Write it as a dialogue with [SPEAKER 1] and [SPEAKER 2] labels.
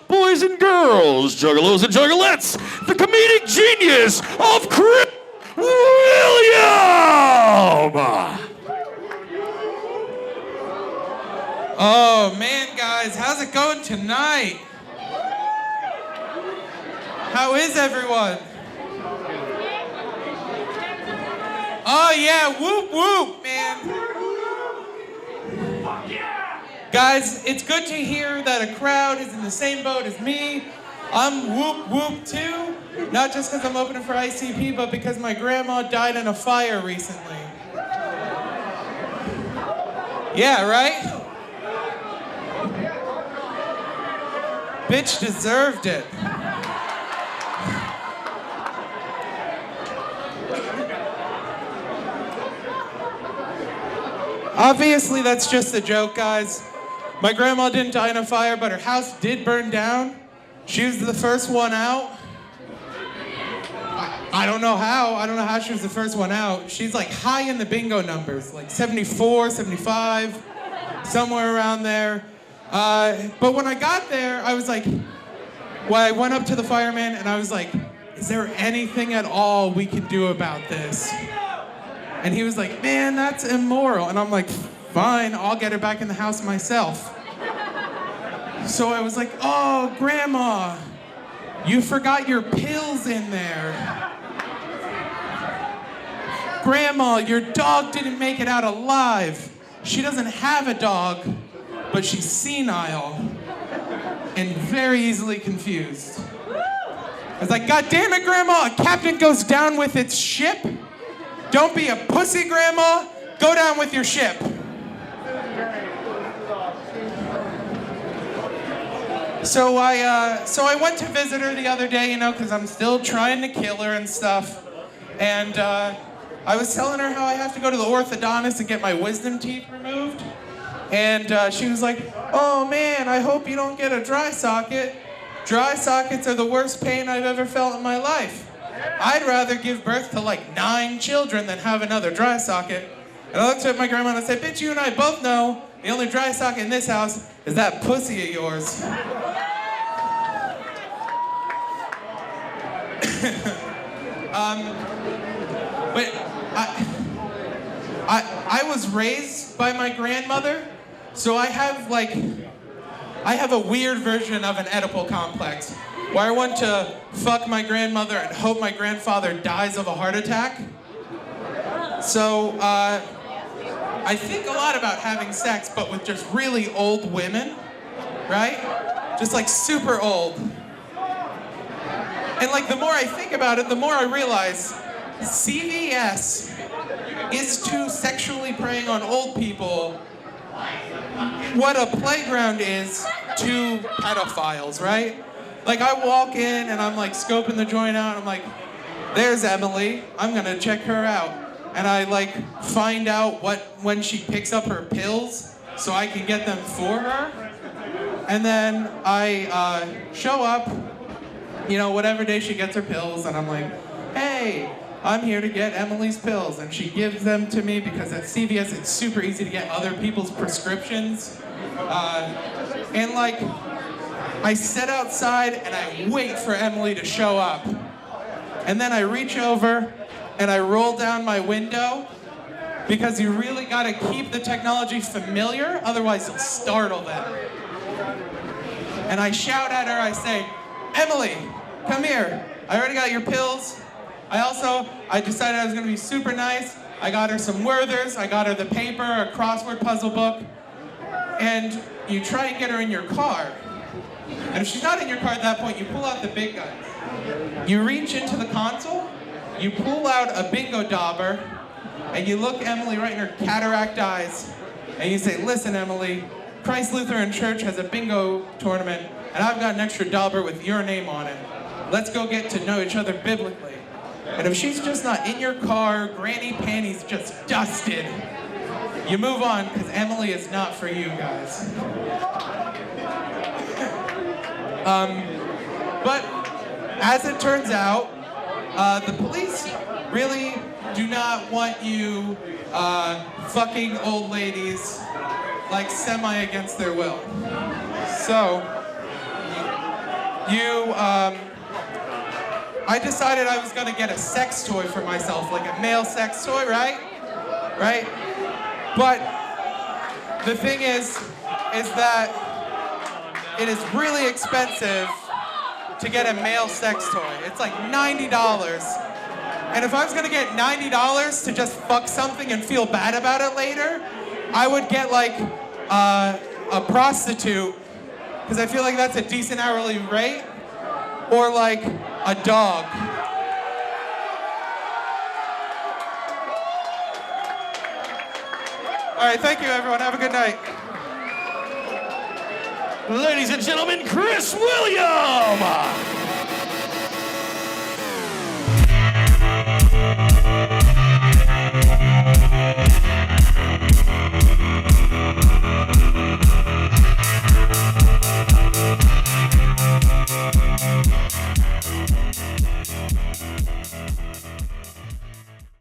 [SPEAKER 1] boys and girls, juggalos and juggalettes, the comedic genius of Chris William!
[SPEAKER 2] Oh man, guys, how's it going tonight? How is everyone? Oh yeah, whoop whoop, man. Guys, it's good to hear that a crowd is in the same boat as me. I'm whoop whoop too. Not just because I'm opening for ICP, but because my grandma died in a fire recently. Yeah, right? Bitch deserved it. Obviously, that's just a joke, guys. My grandma didn't die in a fire, but her house did burn down. She was the first one out. I don't know how. I don't know how she was the first one out. She's like high in the bingo numbers, like 74, 75, somewhere around there. But when I got there, I was like, well, I went up to the fireman and I was like, is there anything at all we can do about this? And he was like, man, that's immoral. And I'm like, fine, I'll get her back in the house myself. So I was like, oh, Grandma, you forgot your pills in there. Grandma, your dog didn't make it out alive. She doesn't have a dog, but she's senile and very easily confused. I was like, God damn it, Grandma, a captain goes down with its ship. Don't be a pussy, Grandma. Go down with your ship. So I went to visit her the other day, you know, because I'm still trying to kill her and stuff. And I was telling her how I have to go to the orthodontist and get my wisdom teeth removed. And she was like, oh man, I hope you don't get a dry socket. Dry sockets are the worst pain I've ever felt in my life. I'd rather give birth to like 9 children than have another dry socket. And I looked at my grandma and I said, bitch, you and I both know the only dry socket in this house is that pussy of yours. But I was raised by my grandmother, so I have a weird version of an Oedipal complex, where I want to fuck my grandmother and hope my grandfather dies of a heart attack. So I think a lot about having sex, but with just really old women, right? Just like super old. And like the more I think about it, the more I realize CVS is to sexually preying on old people what a playground is to pedophiles, right? Like I walk in and I'm like scoping the joint out and I'm like, there's Emily, I'm gonna check her out. And I like find out when she picks up her pills so I can get them for her. And then I show up, you know, whatever day she gets her pills, and I'm like, hey, I'm here to get Emily's pills. And she gives them to me because at CVS it's super easy to get other people's prescriptions. And like, I sit outside and I wait for Emily to show up. And then I reach over and I roll down my window because you really gotta keep the technology familiar, otherwise you'll startle them. And I shout at her, I say, Emily, come here. I already got your pills. I decided I was gonna be super nice. I got her some Werthers, I got her the paper, a crossword puzzle book, and you try and get her in your car. And if she's not in your car at that point, you pull out the big guns. You reach into the console, you pull out a bingo dauber, and you look Emily right in her cataract eyes, and you say, listen, Emily, Christ Lutheran Church has a bingo tournament, and I've got an extra dauber with your name on it. Let's go get to know each other biblically. And if she's just not in your car, granny panties just dusted, you move on, because Emily is not for you guys. But as it turns out, the police really do not want you fucking old ladies like semi against their will. So I decided I was gonna get a sex toy for myself, like a male sex toy, right? Right? But the thing is that it is really expensive to get a male sex toy. It's like $90. And if I was gonna get $90 to just fuck something and feel bad about it later, I would get like a prostitute, because I feel like that's a decent hourly rate, or like a dog. All right, thank you everyone, have a good night.
[SPEAKER 1] Ladies and gentlemen, Chris William!